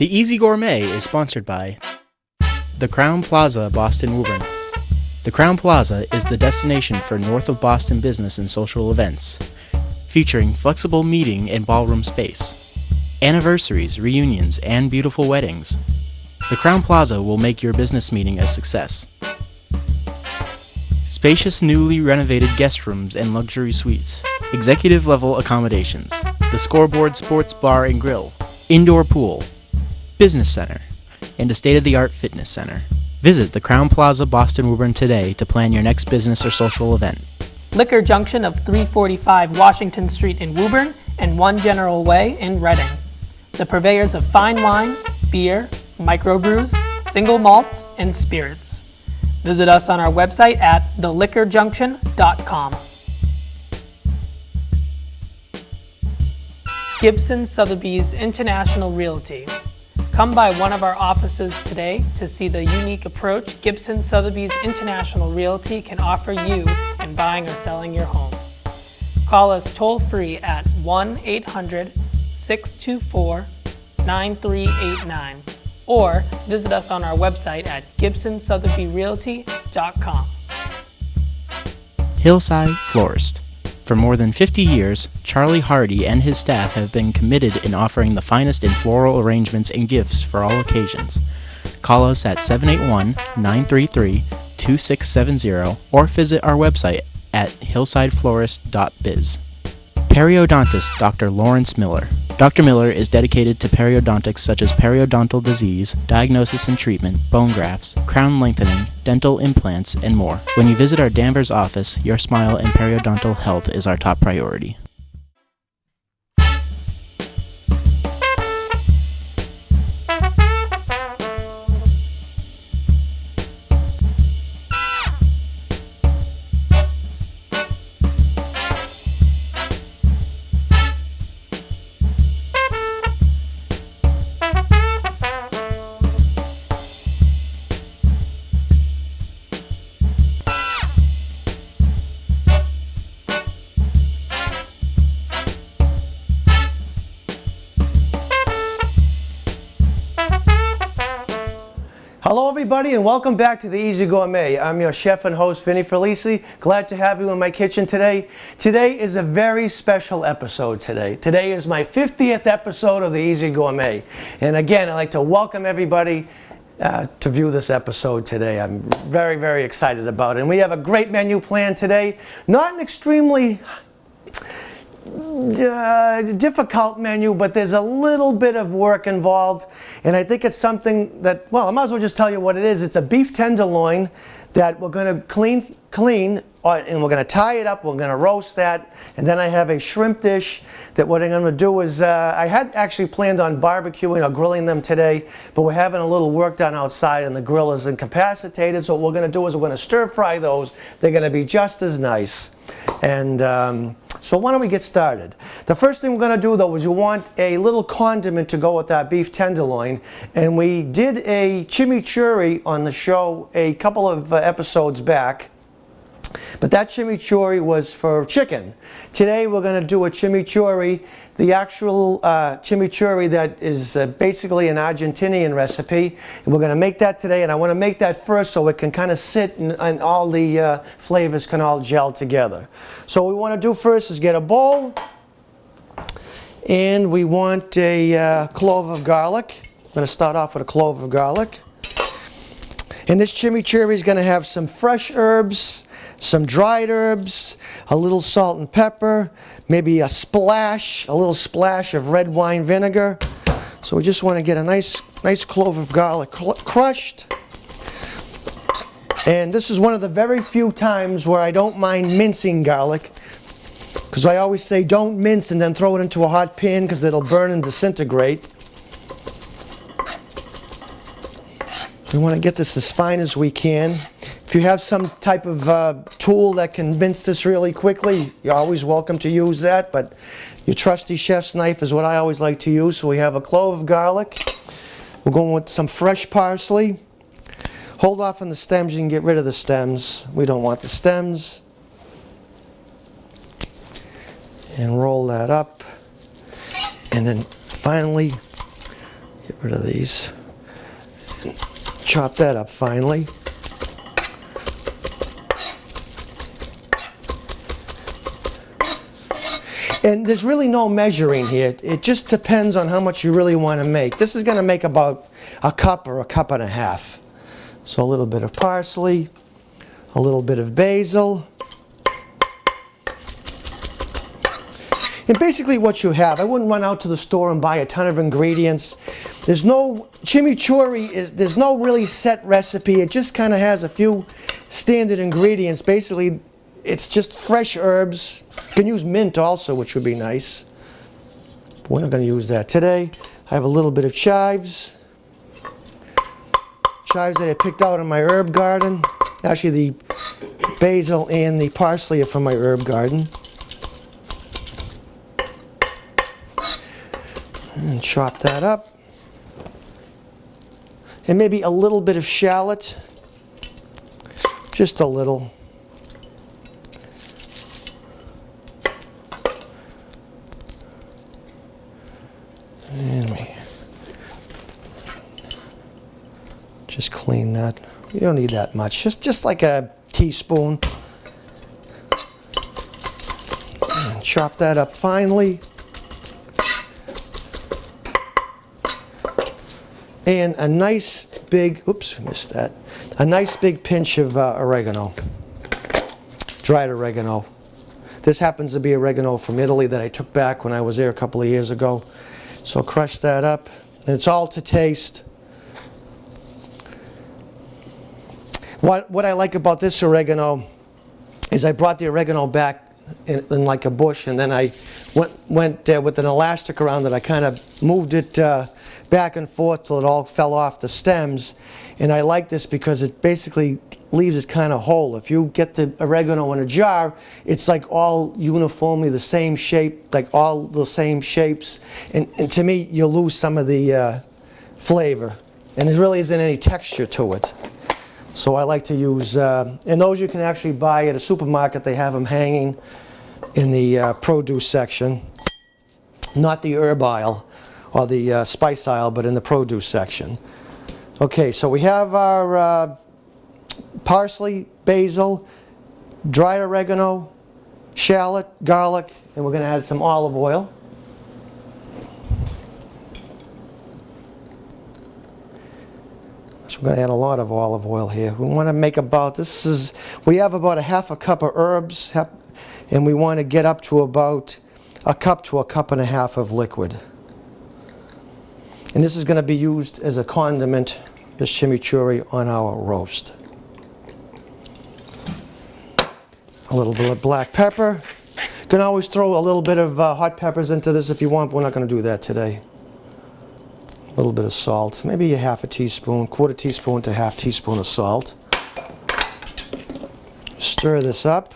The Easy Gourmet is sponsored by the Crown Plaza, Boston Woburn. The Crown Plaza is the destination for north of Boston business and social events, featuring flexible meeting and ballroom space, anniversaries, reunions, and beautiful weddings. The Crown Plaza will make your business meeting a success. Spacious newly renovated guest rooms and luxury suites, executive level accommodations, the Scoreboard Sports Bar and Grill, indoor pool, business center, and a state-of-the-art fitness center. Visit the Crown Plaza Boston Woburn today to plan your next business or social event. Liquor Junction of 345 Washington Street in Woburn and 1 General Way in Reading. The purveyors of fine wine, beer, microbrews, single malts, and spirits. Visit us on our website at theliquorjunction.com. Gibson Sotheby's International Realty. Come by one of our offices today to see the unique approach Gibson Sotheby's International Realty can offer you in buying or selling your home. Call us toll-free at 1-800-624-9389 or visit us on our website at gibsonsothebyrealty.com. Hillside Florist. For more than 50 years, Charlie Hardy and his staff have been committed in offering the finest in floral arrangements and gifts for all occasions. Call us at 781-933-2670 or visit our website at hillsideflorist.biz. Periodontist Dr. Lawrence Miller. Dr. Miller is dedicated to periodontics such as periodontal disease, diagnosis and treatment, bone grafts, crown lengthening, dental implants, and more. When you visit our Danvers office, your smile and periodontal health is our top priority. Hello everybody and welcome back to the Easy Gourmet. I'm your chef and host Vinny Felici. Glad to have you in my kitchen today. Today is a very special episode today. Today is my 50th episode of the Easy Gourmet. And again, I'd like to welcome everybody to view this episode today. I'm very, very excited about it. And we have a great menu planned today. Not an extremely difficult menu, but there's a little bit of work involved, and I think it's something that, well, I might as well just tell you what it is. It's a beef tenderloin that we're going to clean, and we're going to tie it up. We're going to roast that, and then I have a shrimp dish that what I'm going to do is, I had actually planned on barbecuing or grilling them today, but we're having a little work done outside and the grill is incapacitated, so what we're going to do is we're going to stir fry those. They're going to be just as nice. And so why don't we get started? The first thing we're going to do though is you want a little condiment to go with that beef tenderloin, and we did a chimichurri on the show a couple of episodes back, but that chimichurri was for chicken. Today we're going to do a chimichurri, the actual chimichurri that is basically an Argentinian recipe, and we're going to make that today, and I want to make that first so it can kind of sit and all the flavors can all gel together. So what we want to do first is get a bowl, and we want a clove of garlic. I'm going to start off with a clove of garlic. And this chimichurri is going to have some fresh herbs, some dried herbs, a little salt and pepper, maybe a little splash of red wine vinegar. So we just want to get a nice clove of garlic crushed. And this is one of the very few times where I don't mind mincing garlic, because I always say don't mince and then throw it into a hot pan because it'll burn and disintegrate. We want to get this as fine as we can. If you have some type of tool that can mince this really quickly, you're always welcome to use that, but your trusty chef's knife is what I always like to use. So we have a clove of garlic. We're going with some fresh parsley. Hold off on the stems, you can get rid of the stems. We don't want the stems. And roll that up. And then finally, get rid of these. Chop that up finely. And there's really no measuring here. It just depends on how much you really want to make. This is going to make about a cup or a cup and a half. So a little bit of parsley, a little bit of basil. And basically what you have, I wouldn't run out to the store and buy a ton of ingredients. There's no, chimichurri there's no really set recipe. It just kind of has a few standard ingredients. Basically, it's just fresh herbs. You can use mint also, which would be nice. But we're not going to use that today. I have a little bit of chives. Chives that I picked out in my herb garden. Actually, the basil and the parsley are from my herb garden. And chop that up. And maybe a little bit of shallot. Just a little. And we just clean that. You don't need that much. Just like a teaspoon. And chop that up finely. And a nice big, oops, missed that. A nice big pinch of oregano. Dried oregano. This happens to be oregano from Italy that I took back when I was there a couple of years ago. So crush that up. And it's all to taste. What I like about this oregano is I brought the oregano back in like a bush, and then I went with an elastic around it. I kind of moved it back and forth till it all fell off the stems. And I like this because it basically leaves it kind of whole. If you get the oregano in a jar, it's like all uniformly the same shape, like all the same shapes. And to me, you'll lose some of the flavor. And there really isn't any texture to it. So I like to use, and those you can actually buy at a supermarket. They have them hanging in the produce section. Not the herb aisle or the spice aisle, but in the produce section. Okay, so we have our parsley, basil, dried oregano, shallot, garlic, and we're going to add some olive oil. So we're going to add a lot of olive oil here. We want to make about, we have about a half a cup of herbs, and we want to get up to about a cup to a cup and a half of liquid. And this is going to be used as a condiment, this chimichurri, on our roast. A little bit of black pepper. You can always throw a little bit of hot peppers into this if you want, but we're not going to do that today. A little bit of salt, maybe a half a teaspoon, quarter teaspoon to half teaspoon of salt. Stir this up.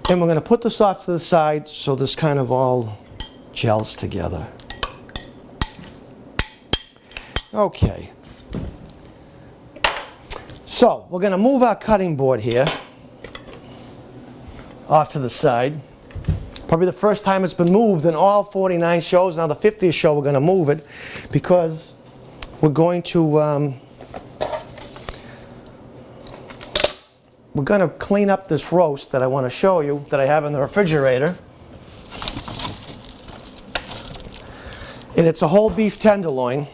And we're going to put this off to the side so this kind of all gels together. Okay. So we're going to move our cutting board here off to the side. Probably the first time it's been moved in all 49 shows. Now the 50th show we're going to move it because we're going to clean up this roast that I want to show you that I have in the refrigerator. And it's a whole beef tenderloin.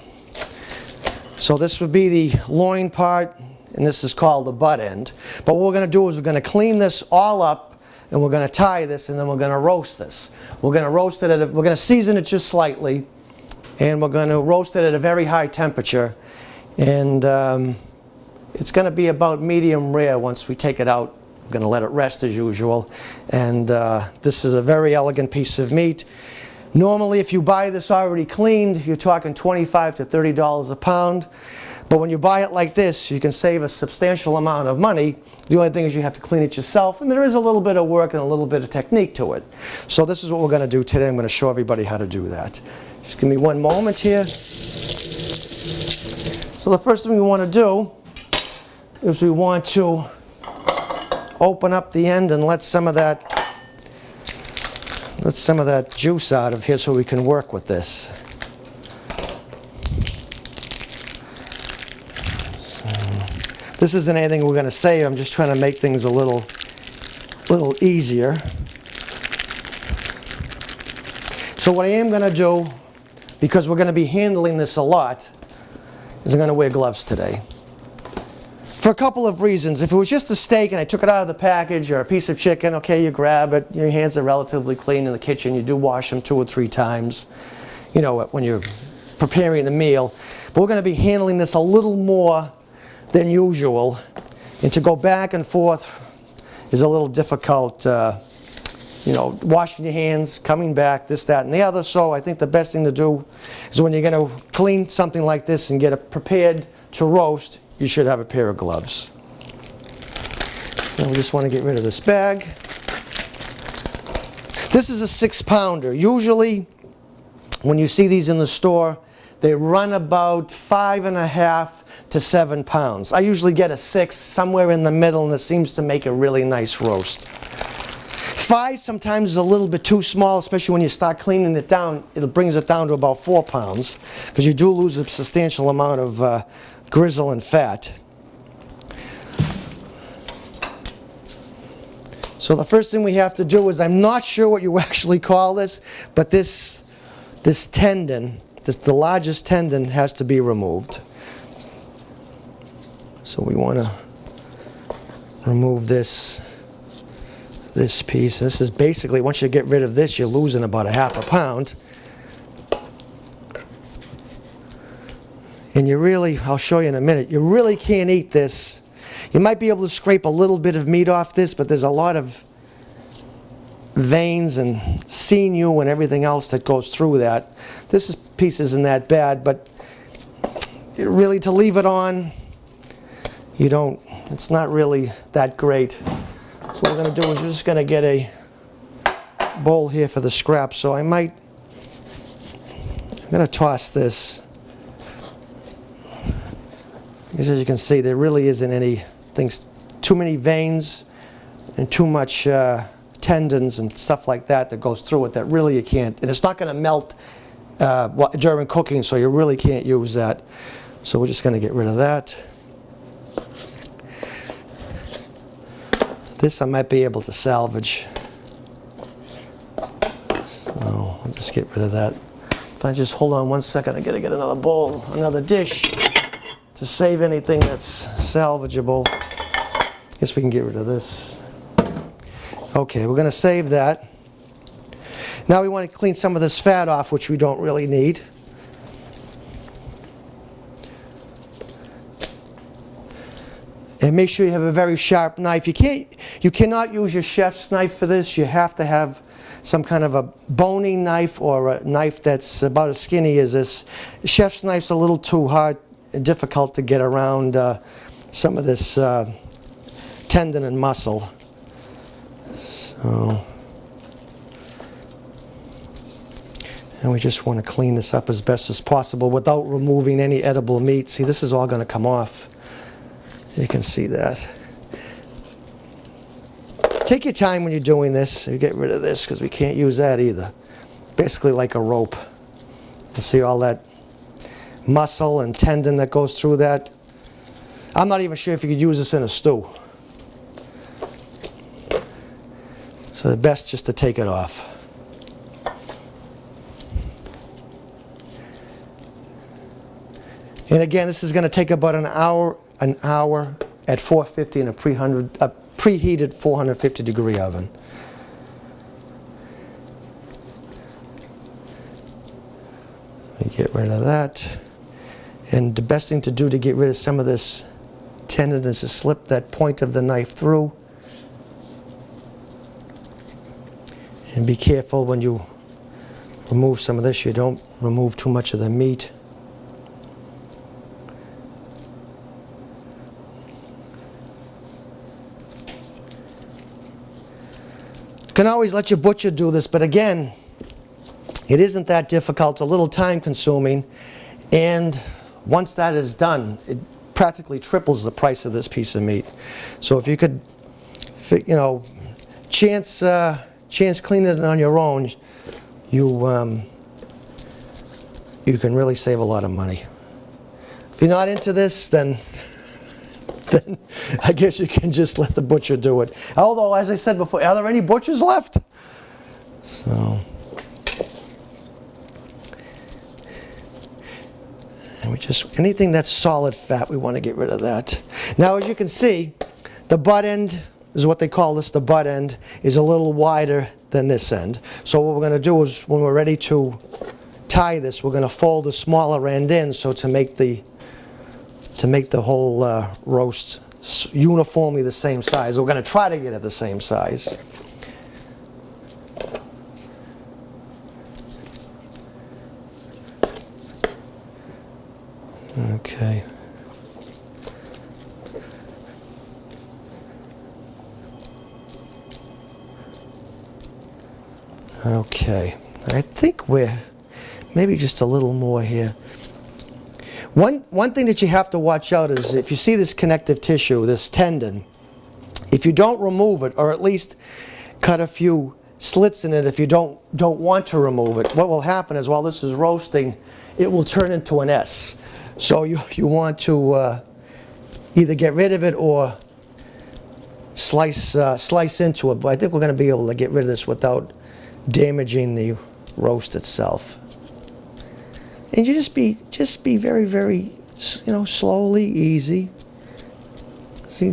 So this would be the loin part, and this is called the butt end. But what we're going to do is we're going to clean this all up, and we're going to tie this, and then we're going to roast this. We're going to roast it we're going to season it just slightly, and we're going to roast it at a very high temperature. And it's going to be about medium rare once we take it out. We're going to let it rest as usual. And this is a very elegant piece of meat. Normally, if you buy this already cleaned, you're talking $25 to $30 a pound. But when you buy it like this, you can save a substantial amount of money. The only thing is you have to clean it yourself, and there is a little bit of work and a little bit of technique to it. So this is what we're going to do today. I'm going to show everybody how to do that. Just give me one moment here. So the first thing we want to do is we want to open up the end and let some of that juice out of here so we can work with this. This isn't anything we're going to save. I'm just trying to make things a little easier. So what I am going to do, because we're going to be handling this a lot, is I'm going to wear gloves today. For a couple of reasons. If it was just a steak and I took it out of the package, or a piece of chicken, okay, you grab it, your hands are relatively clean in the kitchen, you do wash them 2 or 3 times, you know, when you're preparing the meal. But we're going to be handling this a little more than usual, and to go back and forth is a little difficult, you know, washing your hands, coming back, this, that, and the other. So I think the best thing to do is when you're going to clean something like this and get it prepared to roast, you should have a pair of gloves. So we just want to get rid of this bag. This is a 6-pounder. Usually when you see these in the store, they run about 5.5 to 7 pounds. I usually get a 6, somewhere in the middle, and it seems to make a really nice roast. 5 sometimes is a little bit too small, especially when you start cleaning it down. It brings it down to about 4 pounds, because you do lose a substantial amount of grizzle and fat. So the first thing we have to do is, I'm not sure what you actually call this, but this tendon, the largest tendon, has to be removed. So we want to remove this piece. This is basically, once you get rid of this, you're losing about 1/2 pound. And you really, I'll show you in a minute, you really can't eat this. You might be able to scrape a little bit of meat off this, but there's a lot of veins and sinew and everything else that goes through that. This piece isn't that bad, but really to leave it on, it's not really that great. So what we're going to do is we're just going to get a bowl here for the scraps. So I'm going to toss this. Because as you can see, there really isn't too many veins and too much tendons and stuff like that goes through it that really you can't. And it's not going to melt during cooking, so you really can't use that. So we're just going to get rid of that. This I might be able to salvage. So I'll just get rid of that. If I just hold on 1 second, I got to get another bowl, another dish, to save anything that's salvageable. Guess we can get rid of this. Okay, we're going to save that. Now we want to clean some of this fat off, which we don't really need. And make sure you have a very sharp knife. You cannot use your chef's knife for this. You have to have some kind of a boning knife, or a knife that's about as skinny as this. Chef's knife's a little too hard and difficult to get around some of this tendon and muscle. So, and we just want to clean this up as best as possible without removing any edible meat. See, this is all going to come off. You can see that. Take your time when you're doing this. You get rid of this, because we can't use that either. Basically like a rope. You see all that muscle and tendon that goes through that. I'm not even sure if you could use this in a stew. So the best just to take it off. And again, this is going to take about an hour at 450 in a preheated 450 degree oven. Get rid of that. And the best thing to do to get rid of some of this tendon is to slip that point of the knife through. And be careful when you remove some of this, you don't remove too much of the meat. You can always let your butcher do this, but again, it isn't that difficult. It's a little time consuming, and once that is done, it practically triples the price of this piece of meat. So if you could, chance cleaning it on your own, you can really save a lot of money. If you're not into this, then then I guess you can just let the butcher do it. Although, as I said before, are there any butchers left? So, and we just, anything that's solid fat, we want to get rid of that. Now, as you can see, the butt end is what they call this, the butt end is a little wider than this end. So what we're going to do is, when we're ready to tie this, we're going to fold the smaller end in so to make the whole roast uniformly the same size. We're going to try to get it the same size. Okay. Okay. I think we're maybe just a little more here. One thing that you have to watch out is if you see this connective tissue, this tendon, if you don't remove it, or at least cut a few slits in it if you don't want to remove it, what will happen is while this is roasting, it will turn into an S. So you want to either get rid of it or slice into it. But I think we're going to be able to get rid of this without damaging the roast itself. And you just be very, very, slowly, easy. See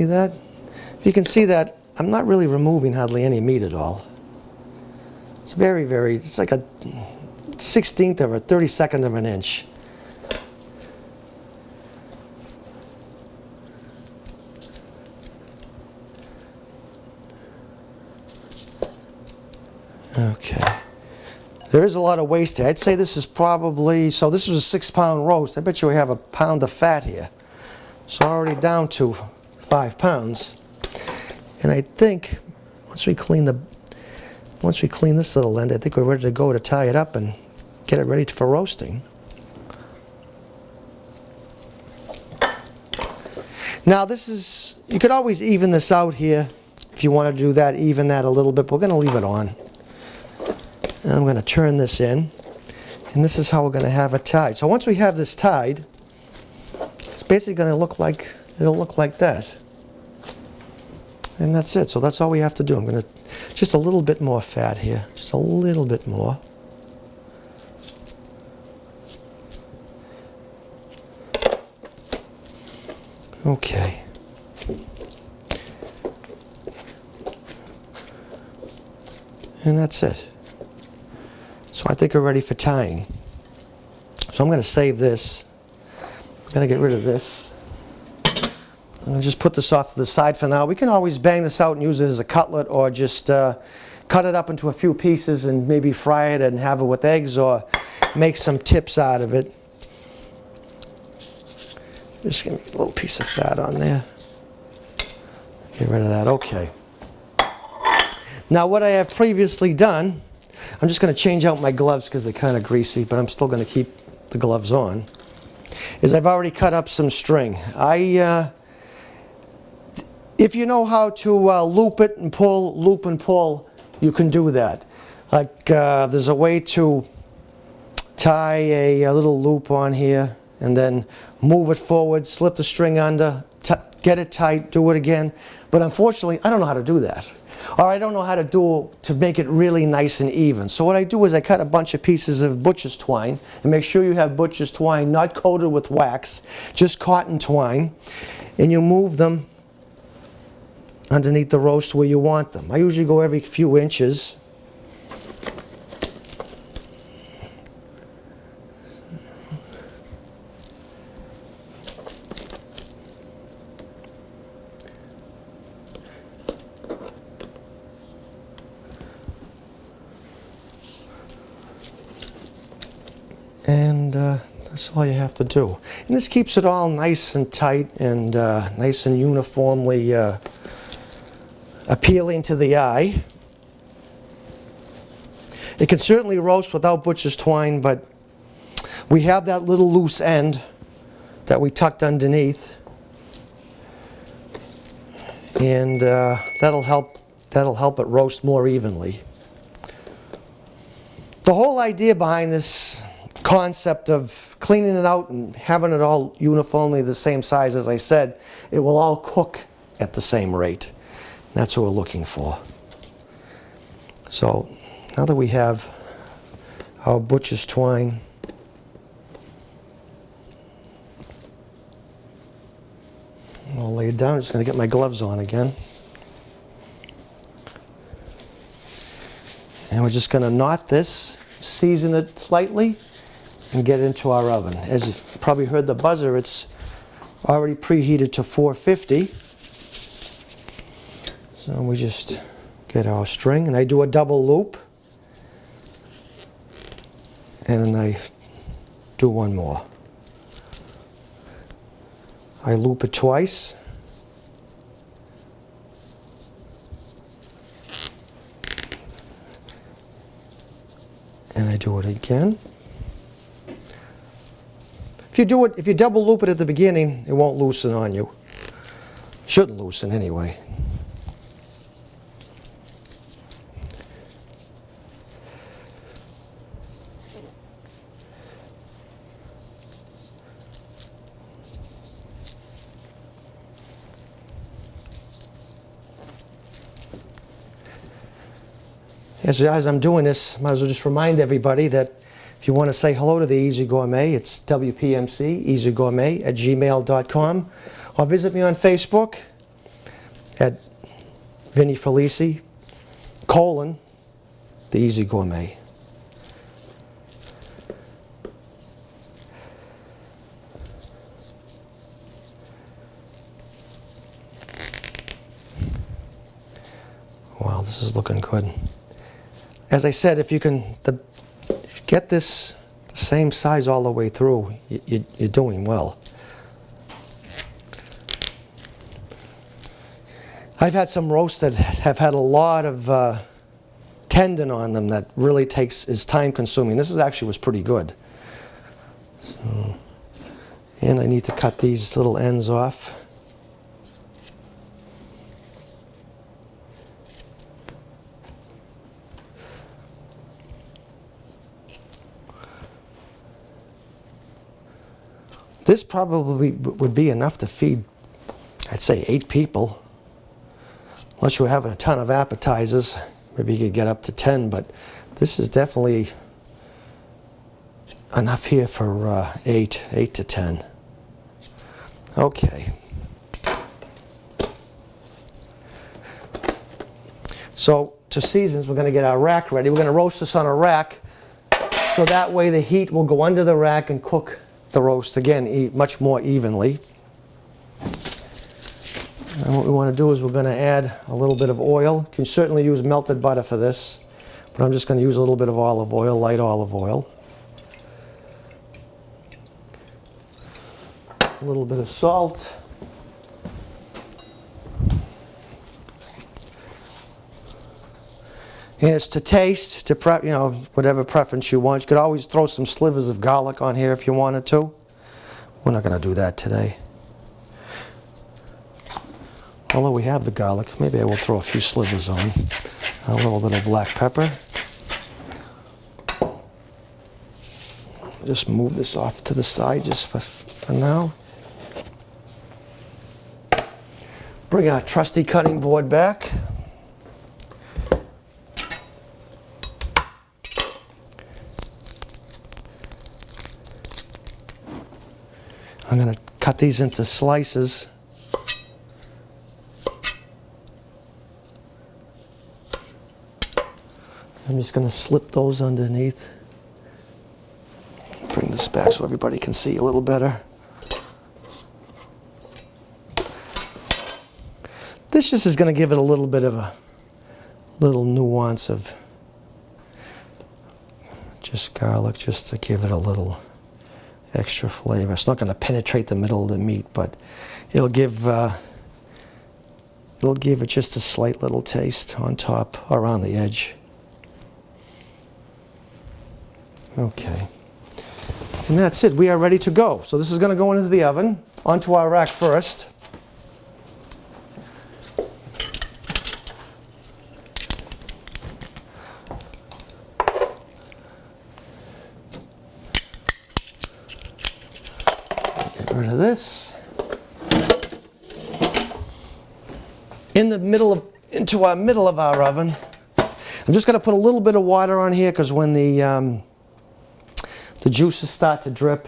that? You can see that I'm not really removing hardly any meat at all. It's very, very, it's like a 1/16 of a 32nd of an inch. Okay. There is a lot of waste here. I'd say this is probably, so this was a 6-pound roast. I bet you we have a pound of fat here. So already down to 5 pounds. And I think once we clean this little end, I think we're ready to go to tie it up and get it ready for roasting. Now this is, you could always even this out here if you want to do that, even that a little bit, but we're going to leave it on. And I'm going to turn this in, and this is how we're going to have it tied. So once we have this tied, it's basically going to look like, it'll look like that. And that's it. So that's all we have to do. I'm going to, just a little bit more fat here, just a little bit more. Okay. And that's it. So I think we're ready for tying. So I'm going to save this. I'm going to get rid of this. I'm going to just put this off to the side for now. We can always bang this out and use it as a cutlet, or just cut it up into a few pieces and maybe fry it and have it with eggs, or make some tips out of it. Just give me a little piece of fat on there. Get rid of that. Okay. Now what I have previously done, I'm just going to change out my gloves because they're kind of greasy, but I'm still going to keep the gloves on, is I've already cut up some string. If you know how to loop it and pull, loop and pull, you can do that. Like there's a way to tie a little loop on here and then move it forward, slip the string under, get it tight, do it again. But unfortunately, I don't know how to do that. Or I don't know how to do to make it really nice and even. So what I do is I cut a bunch of pieces of butcher's twine, and make sure you have butcher's twine not coated with wax, just cotton twine, and you move them underneath the roast where you want them. I usually go every few inches. And that's all you have to do. And this keeps it all nice and tight and nice and uniformly appealing to the eye. It can certainly roast without butcher's twine, but we have that little loose end that we tucked underneath, and that'll help it roast more evenly. The whole idea behind this concept of cleaning it out and having it all uniformly the same size, as I said, it will all cook at the same rate. That's what we're looking for. So now that we have our butcher's twine, I'll lay it down. I'm just going to get my gloves on again. And we're just going to knot this, season it slightly, and get it into our oven. As you've probably heard the buzzer, it's already preheated to 450. So we just get our string, and I do a double loop, and then I do one more. I loop it twice. And I do it again. If you double loop it at the beginning, it won't loosen on you. Shouldn't loosen anyway. As I'm doing this, I might as well just remind everybody that if you want to say hello to the Easy Gourmet, it's WPMC, easygourmet@gmail.com, or visit me on Facebook at Vinnie Felici, the Easy Gourmet. Wow, this is looking good. As I said, if you can get this the same size all the way through, you're doing well. I've had some roasts that have had a lot of tendon on them that really is time consuming. This actually was pretty good. So, and I need to cut these little ends off. This probably would be enough to feed, I'd say, 8 people. Unless you were having a ton of appetizers, maybe you could get up to 10, but this is definitely enough here for 8 to 10. Okay. So to seasons, we're going to get our rack ready. We're going to roast this on a rack, so that way the heat will go under the rack and cook the roast again much more evenly. And what we want to do is we're going to add a little bit of oil. You can certainly use melted butter for this, but I'm just going to use a little bit of olive oil, light olive oil. A little bit of salt. And it's to taste, to whatever preference you want. You could always throw some slivers of garlic on here if you wanted to. We're not going to do that today. Although we have the garlic, maybe I will throw a few slivers on. A little bit of black pepper. Just move this off to the side just for now. Bring our trusty cutting board back. I'm going to cut these into slices. I'm just going to slip those underneath. Bring this back so everybody can see a little better. This just is going to give it a little bit of a little nuance of just garlic, just to give it a little extra flavor. It's not going to penetrate the middle of the meat, but it'll give it just a slight little taste on top, around the edge. Okay. And that's it. We are ready to go. So this is going to go into the oven, onto our rack first. Get rid of this. Into our middle of our oven. I'm just going to put a little bit of water on here because when the juices start to drip,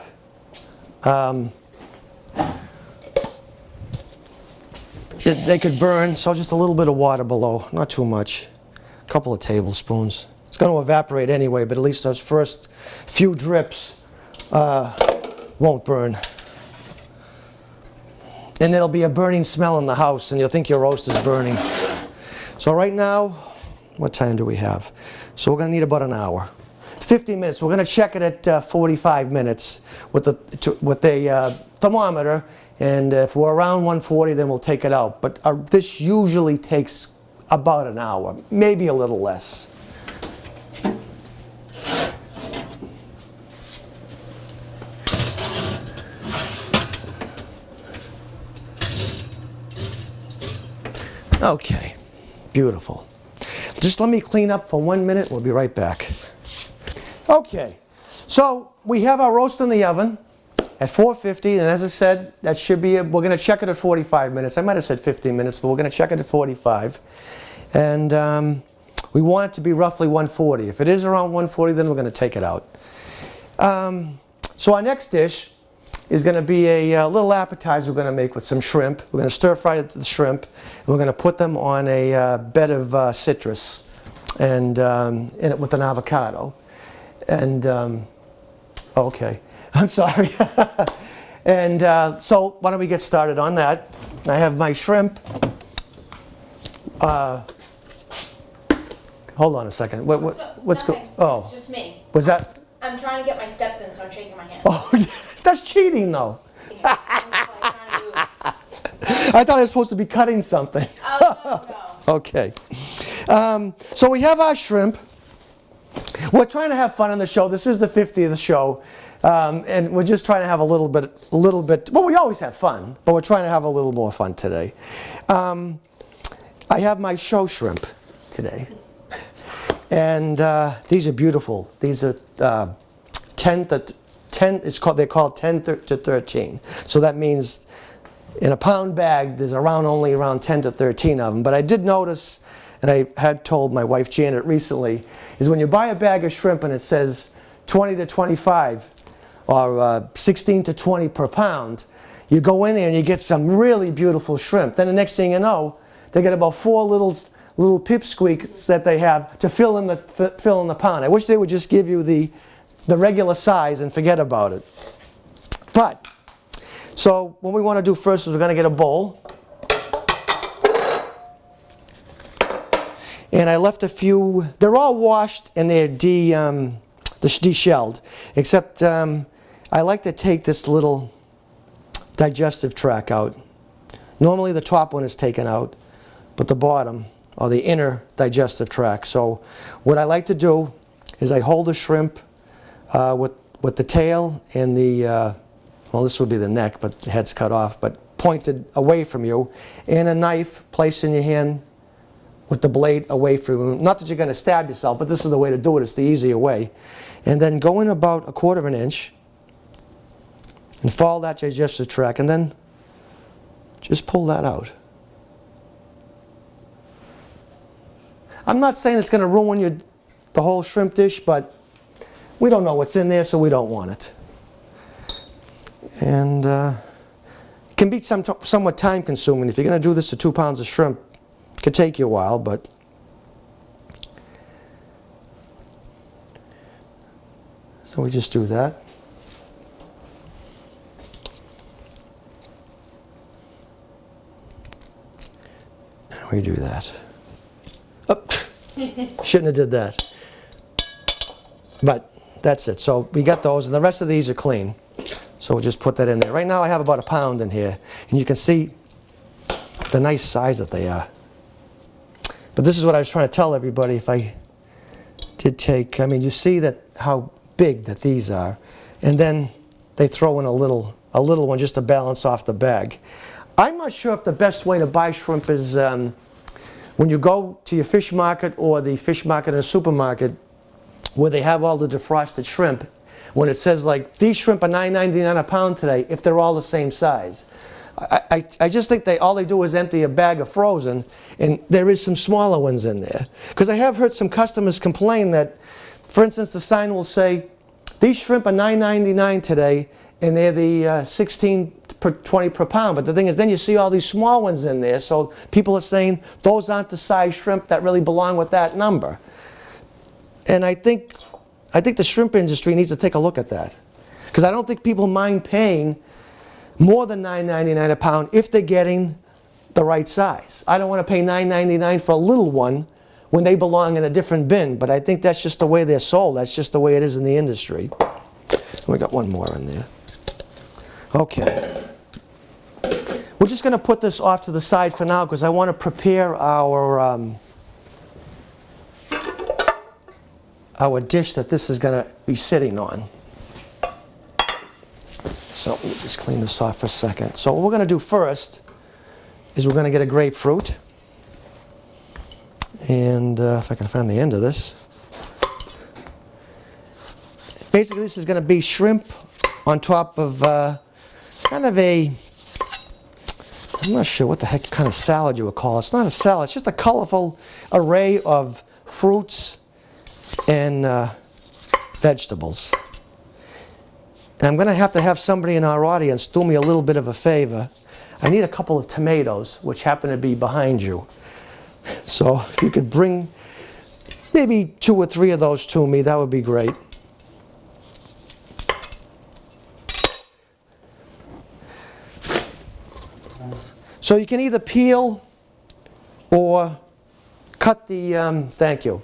they could burn, so just a little bit of water below, not too much, a couple of tablespoons. It's going to evaporate anyway, but at least those first few drips won't burn. And there'll be a burning smell in the house, and you'll think your roast is burning. So right now, what time do we have? So we're going to need about an hour. 50 minutes. We're going to check it at 45 minutes with the thermometer, and if we're around 140, then we'll take it out. But this usually takes about an hour, maybe a little less. Okay, beautiful. Just let me clean up for 1 minute. We'll be right back. Okay, so we have our roast in the oven at 450, and as I said, that should be, we're going to check it at 45 minutes. I might have said 50 minutes, but we're going to check it at 45. And we want it to be roughly 140. If it is around 140, then we're going to take it out. So our next dish is going to be a little appetizer we're going to make with some shrimp. We're going to stir fry the shrimp, and we're going to put them on a bed of citrus and in it with an avocado. And okay, I'm sorry. And so why don't we get started on that? I have my shrimp. Hold on a second. What's going? Oh, it's just me. Was that? I'm trying to get my steps in, so I'm shaking my hand. Oh, that's cheating, though. Yeah, so I'm just like trying to move. I thought I was supposed to be cutting something. Oh, no. Okay. So we have our shrimp. We're trying to have fun on the show. This is the 50th of the show. And we're just trying to have a little bit, well, we always have fun, but we're trying to have a little more fun today. I have my show shrimp today. And these are beautiful. These are 10 to 10. They're called 10 to 13. So that means in a pound bag, there's only around 10 to 13 of them. But I did notice, and I had told my wife Janet recently, is when you buy a bag of shrimp and it says 20 to 25 or 16 to 20 per pound, you go in there and you get some really beautiful shrimp. Then the next thing you know, they get about 4 little pipsqueaks that they have to fill in the pound. I wish they would just give you the regular size and forget about it. But, so what we want to do first is we're going to get a bowl. And I left a few, they're all washed and they're deshelled, except I like to take this little digestive tract out. Normally the top one is taken out, but the bottom, or the inner digestive tract. So what I like to do is I hold the shrimp with the tail and the, well, this would be the neck, but the head's cut off, but pointed away from you, and a knife placed in your hand with the blade away from you. Not that you're going to stab yourself, but this is the way to do it. It's the easier way. And then go in about 1/4 inch and follow that digestive tract, and then just pull that out. I'm not saying it's going to ruin the whole shrimp dish, but we don't know what's in there, so we don't want it. And it can be somewhat time consuming. If you're going to do this to 2 pounds of shrimp, it could take you a while, but so we just do that. And we do that. Oh, shouldn't have did that. But that's it. So we got those, and the rest of these are clean. So we'll just put that in there. Right now I have about 1 pound in here, and you can see the nice size that they are. But this is what I was trying to tell everybody. If I did take, I mean, you see that how big that these are, and then they throw in a little one just to balance off the bag. I'm not sure if the best way to buy shrimp is when you go to your fish market or the fish market in a supermarket where they have all the defrosted shrimp. when it says like, these shrimp are $9.99 a pound today if they're all the same size. I just think all they do is empty a bag of frozen, and there is some smaller ones in there. Because I have heard some customers complain that, for instance, the sign will say, these shrimp are $9.99 today, and they're the 16 per 20 per pound. But the thing is, then you see all these small ones in there, so people are saying those aren't the size shrimp that really belong with that number. And I think the shrimp industry needs to take a look at that. Because I don't think people mind paying more than $9.99 a pound if they're getting the right size. I don't want to pay $9.99 for a little one when they belong in a different bin, but I think that's just the way they're sold. That's just the way it is in the industry. We got one more in there. Okay. We're just going to put this off to the side for now because I want to prepare our dish that this is going to be sitting on. So let me just clean this off for a second. So what we're going to do first is we're going to get a grapefruit. And if I can find the end of this. Basically this is going to be shrimp on top of kind of a, I'm not sure what the heck kind of salad you would call it. It's not a salad, it's just a colorful array of fruits and vegetables. And I'm going to have somebody in our audience do me a little bit of a favor. I need a couple of tomatoes, which happen to be behind you. So if you could bring maybe 2 or 3 of those to me, that would be great. So you can either peel or cut the, thank you.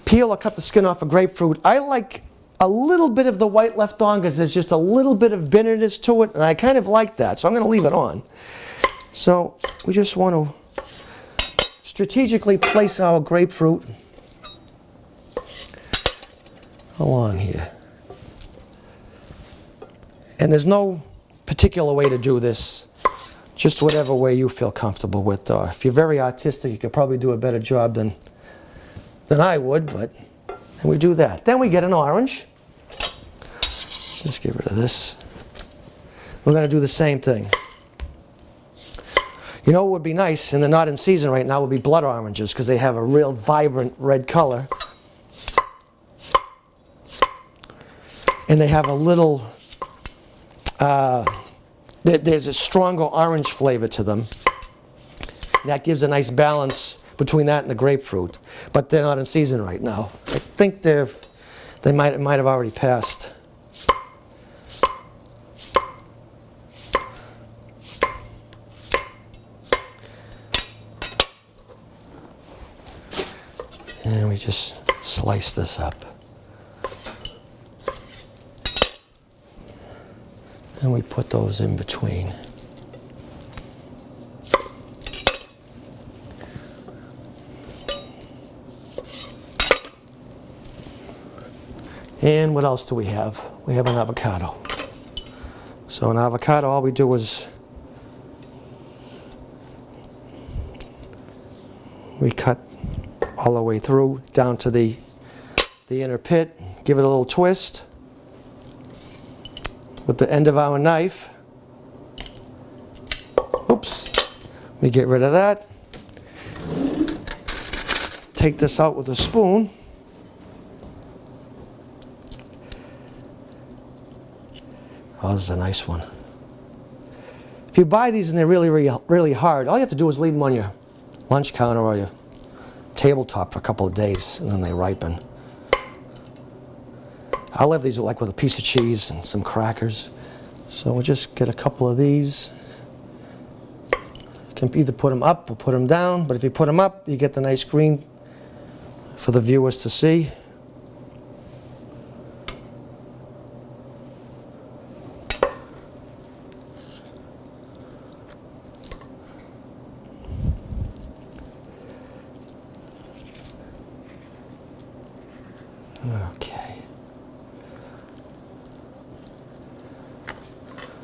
Peel or cut the skin off a grapefruit. I like a little bit of the white left on because there's just a little bit of bitterness to it, and I kind of like that, so I'm going to leave it on. So we just want to strategically place our grapefruit along here. And there's no particular way to do this, just whatever way you feel comfortable with. If you're very artistic, you could probably do a better job than I would, but and we do that. Then we get an orange. Just get rid of this. We're going to do the same thing. You know what would be nice, and they're not in season right now, would be blood oranges because they have a real vibrant red color. And they have a little, there's a stronger orange flavor to them. That gives a nice balance between that and the grapefruit. But they're not in season right now. I think they might have already passed. And we just slice this up. And we put those in between. And what else do we have? We have an avocado. So an avocado, all we do is we cut all the way through down to the inner pit, give it a little twist with the end of our knife. Oops, we get rid of that. Take this out with a spoon. Oh, this is a nice one. If you buy these and they're really hard, all you have to do is leave them on your lunch counter or your tabletop for a couple of days, and then they ripen. I love these like with a piece of cheese and some crackers. So we'll just get a couple of these. You can either put them up or put them down, but if you put them up, you get the nice green for the viewers to see. Okay.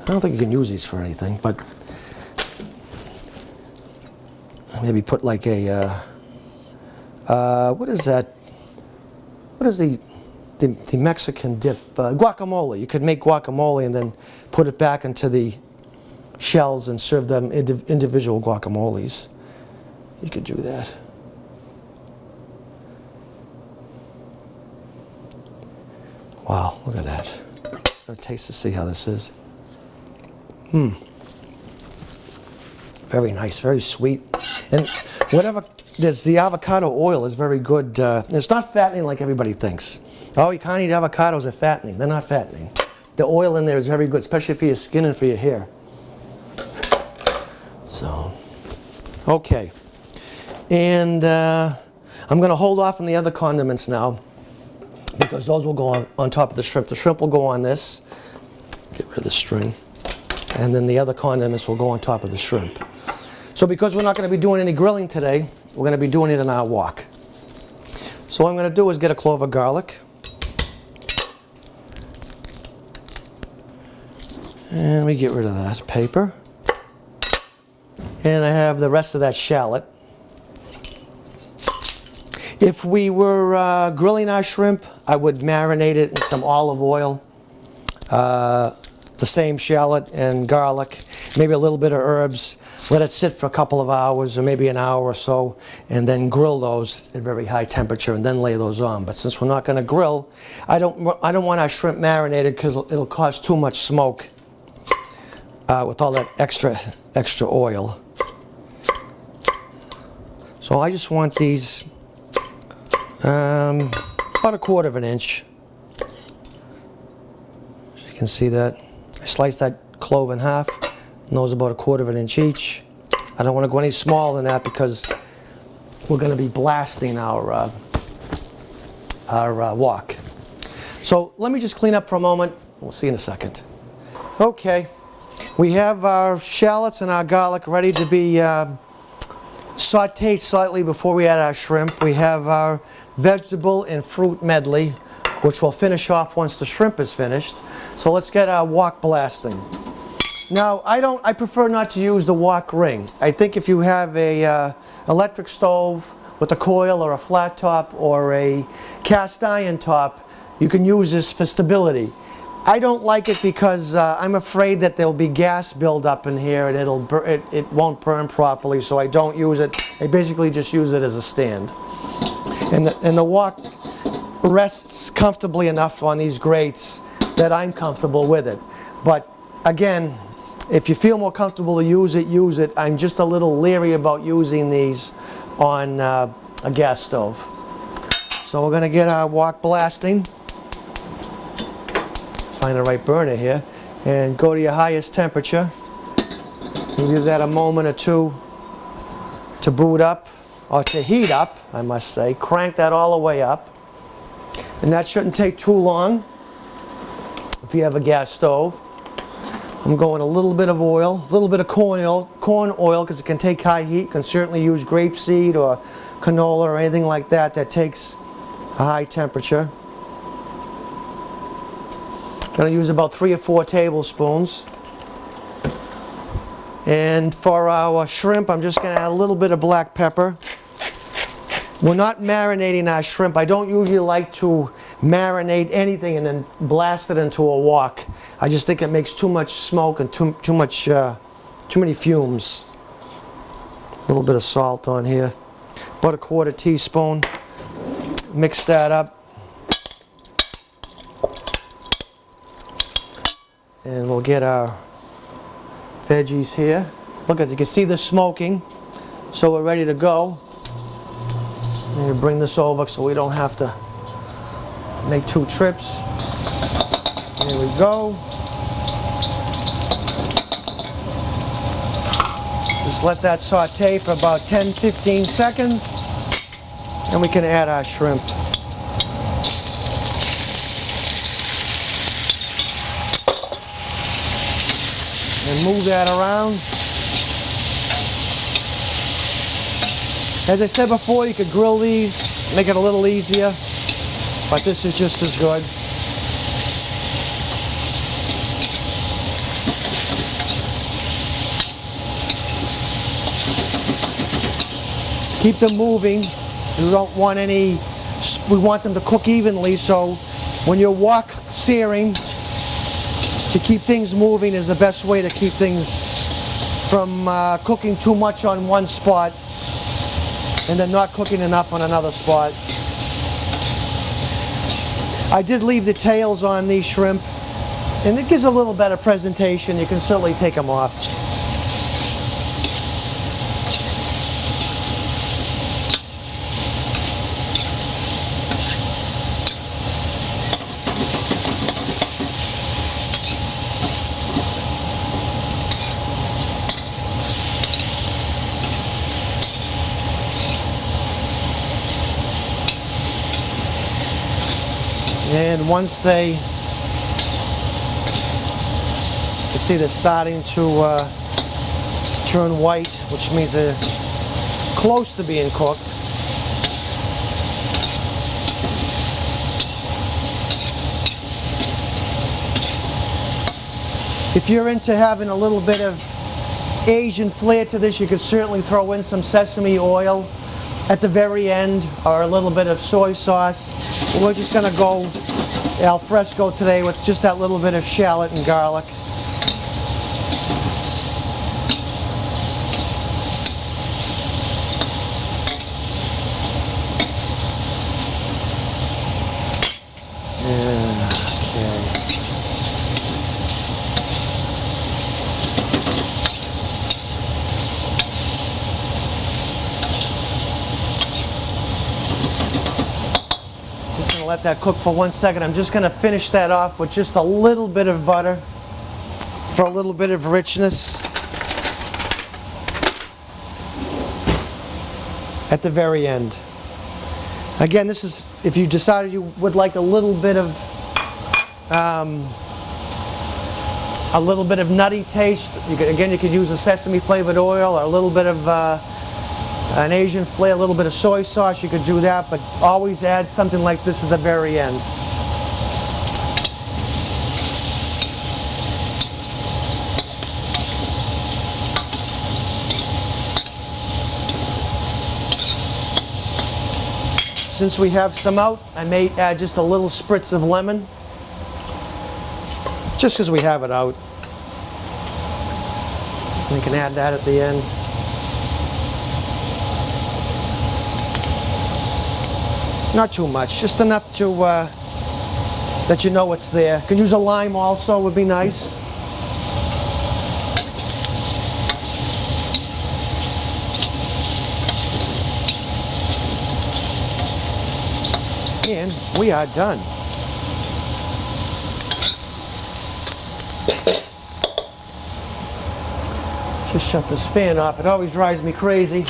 I don't think you can use these for anything, but maybe put like a, what is that? What is the the Mexican dip, guacamole. You could make guacamole and then put it back into the shells and serve them individual guacamoles. You could do that. Wow, look at that. Just gonna taste to see how this is. Very nice, very sweet. And whatever, the avocado oil is very good. It's not fattening like everybody thinks. Oh, you can't eat avocados, they're fattening. They're not fattening. The oil in there is very good, especially for your skin and for your hair. So, okay. And I'm going to hold off on the other condiments now because those will go on top of the shrimp. The shrimp will go on this. Get rid of the string. And then the other condiments will go on top of the shrimp. So because we're not going to be doing any grilling today, we're going to be doing it in our wok. So what I'm going to do is get a clove of garlic. And we get rid of that paper. And I have the rest of that shallot. If we were grilling our shrimp, I would marinate it in some olive oil, the same shallot and garlic, maybe a little bit of herbs. Let it sit for a couple of hours or maybe an hour or so, and then grill those at very high temperature and then lay those on. But since we're not going to grill, I don't want our shrimp marinated because it'll cause too much smoke with all that extra oil. So I just want these about 1/4 of an inch. You can see that. I sliced that clove in half, and those are about 1/4 of an inch each. I don't want to go any smaller than that because we're going to be blasting our wok. So let me just clean up for a moment. We'll see in a second. Okay, we have our shallots and our garlic ready to be sauteed slightly before we add our shrimp. We have our vegetable and fruit medley, which we'll finish off once the shrimp is finished. So let's get our wok blasting. Now, I prefer not to use the wok ring. I think if you have a electric stove with a coil or a flat top or a cast iron top, you can use this for stability. I don't like it because I'm afraid that there'll be gas buildup in here and it won't burn properly, so I don't use it. I basically just use it as a stand. And the wok rests comfortably enough on these grates that I'm comfortable with it. But again, if you feel more comfortable to use it, use it. I'm just a little leery about using these on a gas stove. So we're going to get our wok blasting. Find the right burner here. And go to your highest temperature. You give that a moment or two to boot up, or to heat up, I must say. Crank that all the way up. And that shouldn't take too long if you have a gas stove. I'm going a little bit of oil, a little bit of corn oil because it can take high heat. You can certainly use grapeseed or canola or anything like that that takes a high temperature. I'm going to use about 3 or 4 tablespoons. And for our shrimp, I'm just going to add a little bit of black pepper. We're not marinating our shrimp. I don't usually like to marinate anything and then blast it into a wok. I just think it makes too much smoke and too many fumes. A little bit of salt on here. About a 1/4 teaspoon. Mix that up. And we'll get our veggies here. Look, as you can see, the smoking. So we're ready to go. And you bring this over so we don't have to make 2 trips. There we go. Just let that saute for about 10-15 seconds. And we can add our shrimp. And move that around. As I said before, you could grill these, make it a little easier, but this is just as good. Keep them moving. We don't want any, we want them to cook evenly, so When you wok searing, to keep things moving is the best way to keep things from cooking too much on one spot and then not cooking enough on another spot. I did leave the tails on these shrimp, and it gives a little better presentation. You can certainly take them off. And once you see they're starting to turn white, which means they're close to being cooked. If you're into having a little bit of Asian flair to this, you could certainly throw in some sesame oil at the very end, or a little bit of soy sauce. We're just going to go al fresco today with just that little bit of shallot and garlic. Let that cook for 1 second. I'm just going to finish that off with just a little bit of butter for a little bit of richness at the very end. Again, this is if you decided you would like a little bit of nutty taste. You could use a sesame flavored oil or a little bit of an Asian flair, a little bit of soy sauce, you could do that, but always add something like this at the very end. Since we have some out, I may add just a little spritz of lemon, just because we have it out. We can add that at the end. Not too much, just enough to that you know it's there. Could use a lime also, would be nice. And we are done. Just shut this fan off. It always drives me crazy.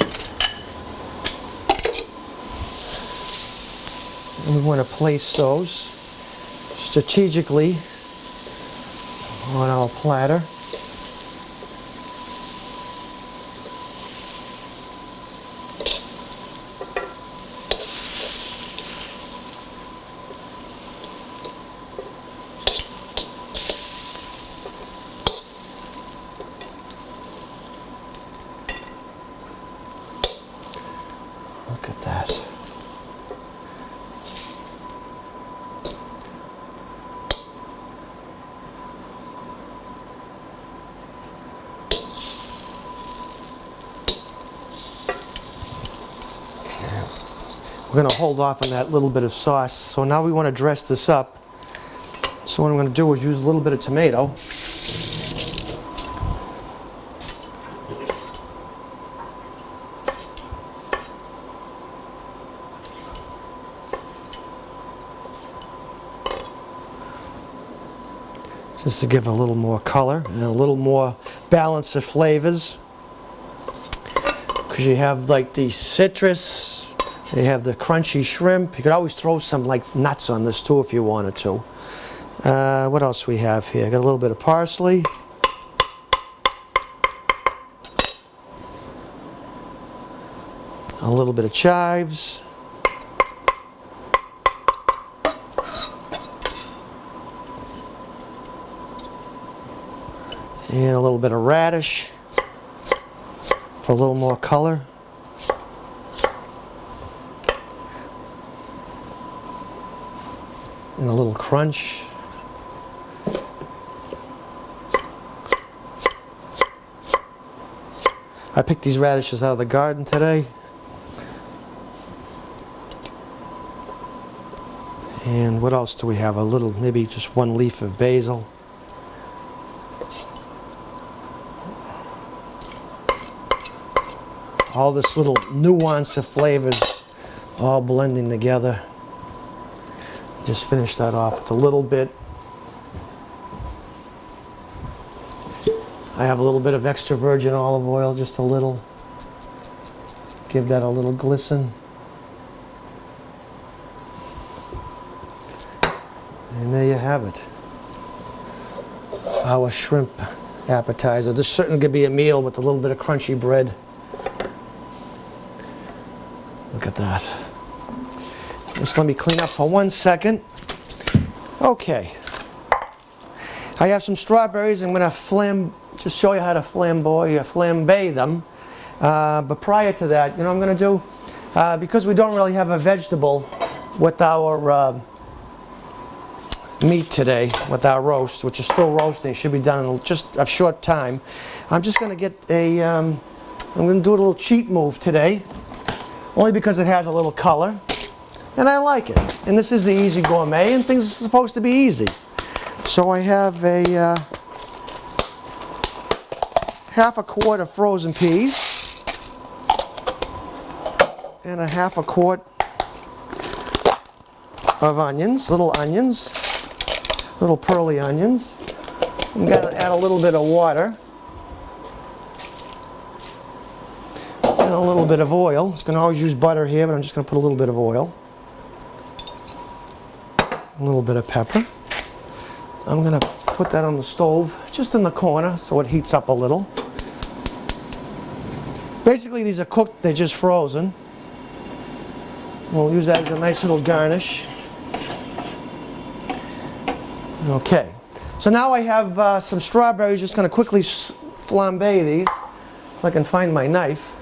And we want to place those strategically on our platter. Look at that. We're going to hold off on that little bit of sauce. So now we want to dress this up. So what I'm going to do is use a little bit of tomato. Just to give a little more color and a little more balance of flavors. Because you have like the citrus. They have the crunchy shrimp. You could always throw some like nuts on this too if you wanted to. What else we have here? Got a little bit of parsley. A little bit of chives. And a little bit of radish for a little more color. And a little crunch. I picked these radishes out of the garden today. And what else do we have? A little, maybe just one leaf of basil. All this little nuance of flavors all blending together. Just finish that off with a little bit. I have a little bit of extra virgin olive oil, just a little. Give that a little glisten. And there you have it. Our shrimp appetizer. This certainly could be a meal with a little bit of crunchy bread. Look at that. Just let me clean up for 1 second. Okay. I have some strawberries. I'm going to just show you how to flambe them. But prior to that, you know what I'm going to do? Because we don't really have a vegetable with our meat today, with our roast, which is still roasting, should be done in just a short time. I'm just going to get I'm going to do a little cheat move today, only because it has a little color, and I like it. And this is the easy gourmet, and things are supposed to be easy. So I have a half a quart of frozen peas, and a half a quart of onions, little pearly onions. I'm going to add a little bit of water and a little bit of oil. You can always use butter here, but I'm just going to put a little bit of oil. A little bit of pepper. I'm going to put that on the stove, just in the corner, so it heats up a little. Basically, these are cooked, they're just frozen. We'll use that as a nice little garnish. Okay, so now I have some strawberries. Just going to quickly flambe these, if I can find my knife.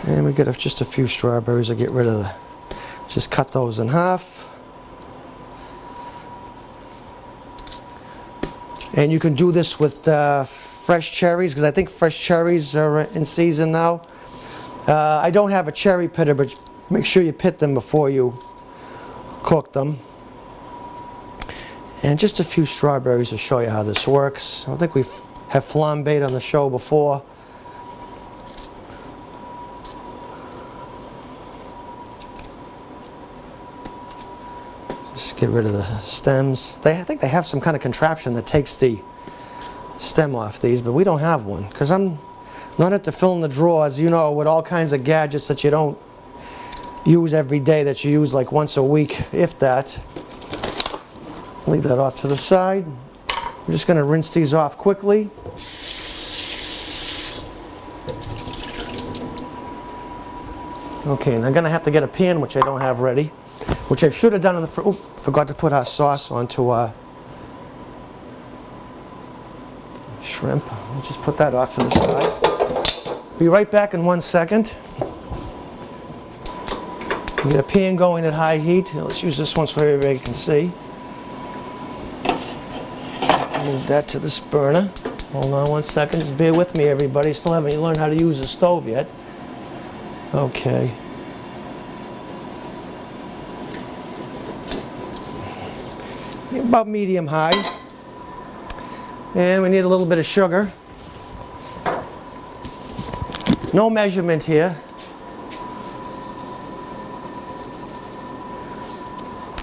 And we get just a few strawberries. I get rid of just cut those in half. And you can do this with fresh cherries, because I think fresh cherries are in season now. I don't have a cherry pitter, but make sure you pit them before you cook them. And just a few strawberries to show you how this works. I think we have flambéed on the show before. Just get rid of the stems. I think they have some kind of contraption that takes the stem off these, but we don't have one, because I'm not into filling the drawers, you know, with all kinds of gadgets that you don't use every day, that you use like once a week, if that. Leave that off to the side. I'm just going to rinse these off quickly. Okay, and I'm going to have to get a pan, which I don't have ready, which I should have done in the forgot to put our sauce onto shrimp. We'll just put that off to the side. Be right back in 1 second. Get a pan going at high heat. Let's use this one so everybody can see. Move that to this burner. Hold on 1 second. Just bear with me, everybody. Still haven't learned how to use the stove yet. Okay. About medium high. And we need a little bit of sugar. No measurement here.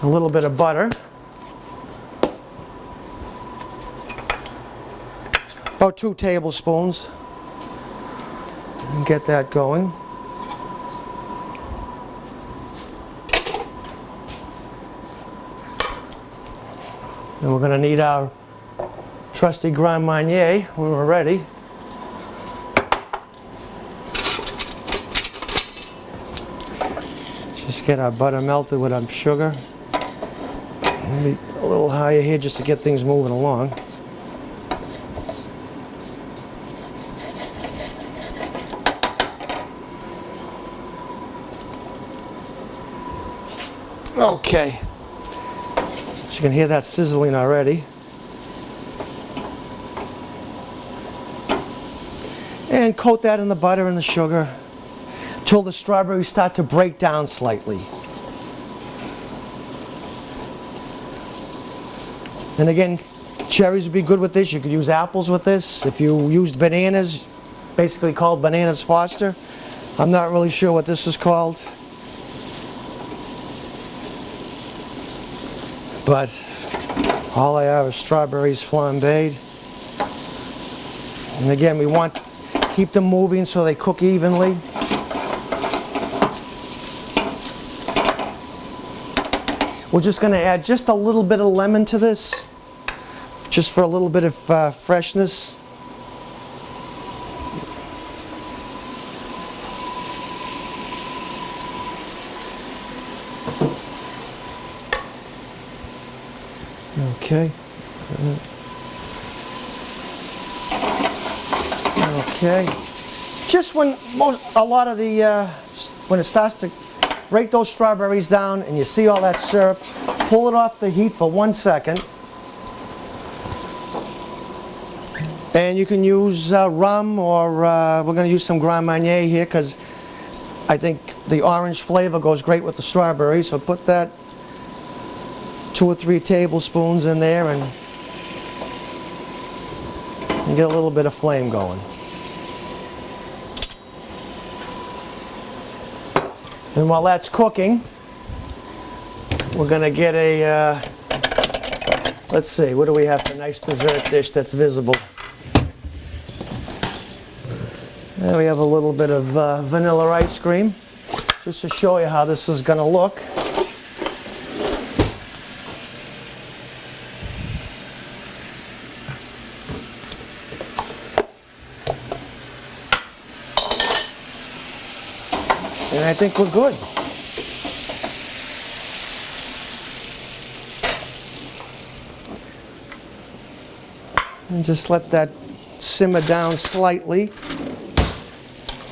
A little bit of butter. About 2 tablespoons. And get that going. And we're going to need our trusty Grand Marnier when we're ready. Just get our butter melted with our sugar. Maybe a little higher here just to get things moving along. Okay. So you can hear that sizzling already. And coat that in the butter and the sugar till the strawberries start to break down slightly. And again, cherries would be good with this. You could use apples with this. If you used bananas, basically called bananas Foster. I'm not really sure what this is called. But all I have is strawberries flambéed. And again, we want to keep them moving so they cook evenly. We're just going to add just a little bit of lemon to this, just for a little bit of freshness. Okay. Okay. Just when when it starts to break those strawberries down and you see all that syrup, pull it off the heat for 1 second. And you can use rum, or we're going to use some Grand Marnier here because I think the orange flavor goes great with the strawberry. So put that 2 or 3 tablespoons in there and get a little bit of flame going. And while that's cooking, we're going to get a, let's see, what do we have for a nice dessert dish that's visible? There we have a little bit of vanilla ice cream, just to show you how this is going to look. And I think we're good. And just let that simmer down slightly.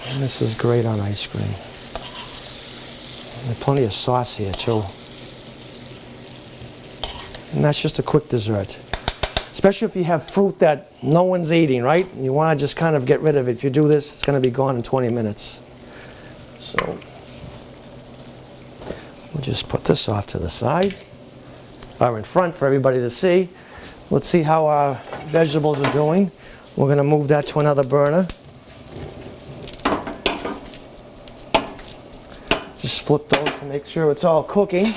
And this is great on ice cream. And plenty of sauce here too. And that's just a quick dessert. Especially if you have fruit that no one's eating, right? You want to just kind of get rid of it. If you do this, it's going to be gone in 20 minutes. So we'll just put this off to the side, or in front for everybody to see. Let's see how our vegetables are doing. We're going to move that to another burner. Just flip those to make sure it's all cooking.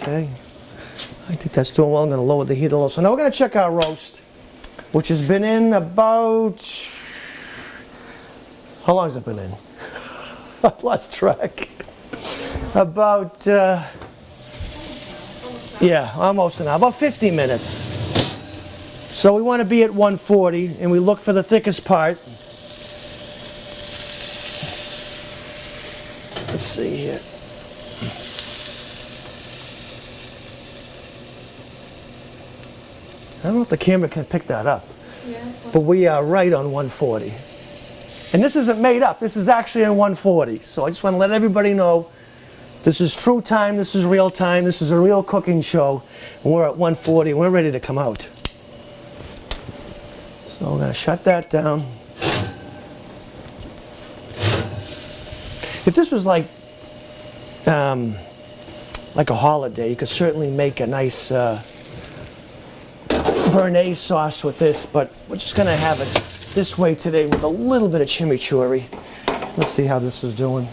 Okay. I think that's doing well. I'm going to lower the heat a little. So now we're going to check our roast, which has been in about, how long has it been in? I've lost track. About, yeah, almost an hour, about 50 minutes. So we want to be at 140, and we look for the thickest part. Let's see here. I don't know if the camera can pick that up, but we are right on 140. And this isn't made up, this is actually on 140. So I just want to let everybody know this is true time, this is real time, this is a real cooking show. And we're at 140 and we're ready to come out. So we're going to shut that down. If this was like a holiday, you could certainly make a nice Béarnaise sauce with this, but we're just going to have it this way today with a little bit of chimichurri. Let's see how this is doing.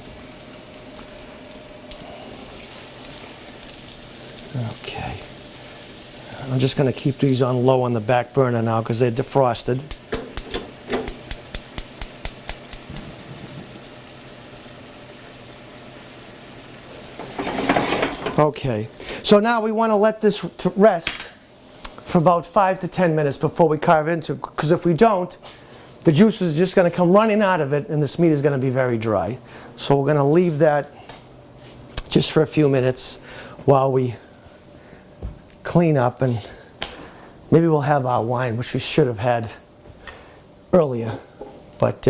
Okay. I'm just going to keep these on low on the back burner now because they're defrosted. Okay. So now we want to let this rest for about 5 to 10 minutes before we carve into it, because if we don't, the juice is just going to come running out of it and this meat is going to be very dry. So we're going to leave that just for a few minutes while we clean up, and maybe we'll have our wine, which we should have had earlier. But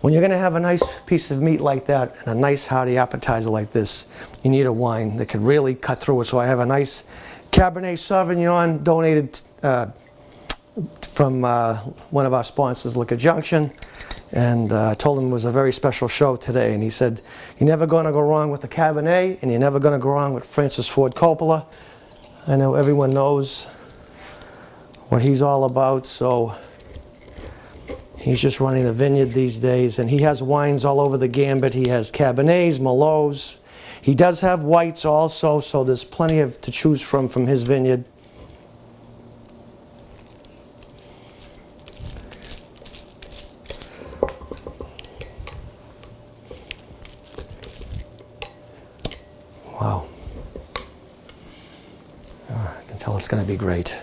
when you're going to have a nice piece of meat like that and a nice hearty appetizer like this, you need a wine that can really cut through it. So I have a nice Cabernet Sauvignon donated from one of our sponsors, Liquor Junction. And I told him it was a very special show today. And he said, you're never going to go wrong with the Cabernet, and you're never going to go wrong with Francis Ford Coppola. I know everyone knows what he's all about, so he's just running a vineyard these days. And he has wines all over the gambit. He has Cabernets, Merlots. He does have whites also, so there's plenty to choose from his vineyard. Wow. I can tell it's going to be great.